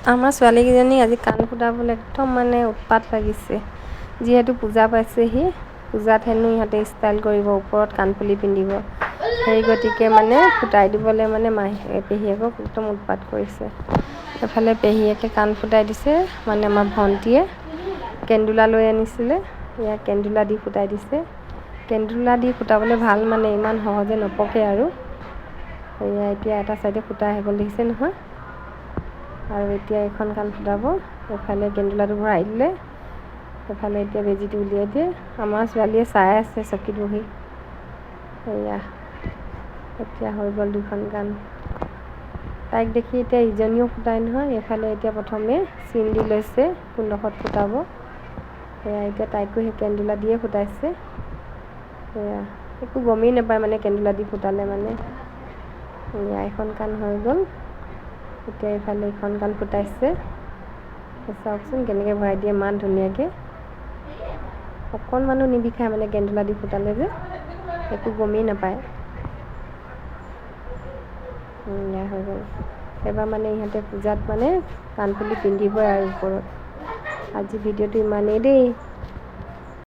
আমাৰ ছোৱালীকেইজনী আজি কাণ ফুটাবলৈ একদম মানে উৎপাত লাগিছে। যিহেতু পূজা পাইছেহি, পূজাত হেনো ইহঁতে ষ্টাইল কৰিব, ওপৰত কাণফুলি পিন্ধিব। সেই গতিকে মানে ফুটাই দিবলৈ মানে পেহীয়েকক একদম উৎপাত কৰিছে। এফালে পেহীয়েকে কাণ ফুটাই দিছে, মানে আমাৰ ভণ্টীয়ে কেন্দুলা লৈ আনিছিলে, এয়া কেন্দুলা দি ফুটাই দিছে। কেন্দুলা দি ফুটাবলৈ ভাল, মানে ইমান সহজে নপকে আৰু। এয়া এতিয়া এটা চাইডে ফুটা আহি গ'ল, দেখিছে নহয়। আৰু এতিয়া এখন কাণ ফুটাব, এফালে কেন্দুলাটো ভৰাই দিলে, এফালে এতিয়া বেজীটো উলিয়াই দিয়ে। আমাৰ ছোৱালীয়ে চাই আছে চকীত বহি। এয়া এতিয়া হৈ গ'ল দুখন কাণ। তাইক দেখি এতিয়া ইজনীও ফুটাই নহয়। এইফালে এতিয়া প্ৰথমে চিন দি লৈছে কোনডোখৰত ফুটাব। সেয়া এতিয়া তাইকো সেই কেন্দুলা দিয়ে ফুটাইছে। সেয়া একো গমেই নাপায় মানে কেন্দুলা দি ফুটালে মানে। এয়া এখন কাণ হৈ গ'ল। এতিয়া এইফালে এখন কাণ ফুটাইছে। চাওকচোন কেনেকৈ ভৰাই দিয়ে, ইমান ধুনীয়াকৈ। অকণমানো নিবিষায় মানে কেন্দুলা দি ফুটালে যে, একো গমেই নাপায়। এয়া হৈ গ'ল। এবাৰ মানে ইহঁতে পূজাত মানে কাণফুলি পিন্ধিবই আৰু ওপৰত। আজি ভিডিঅ'টো ইমানেই দেই।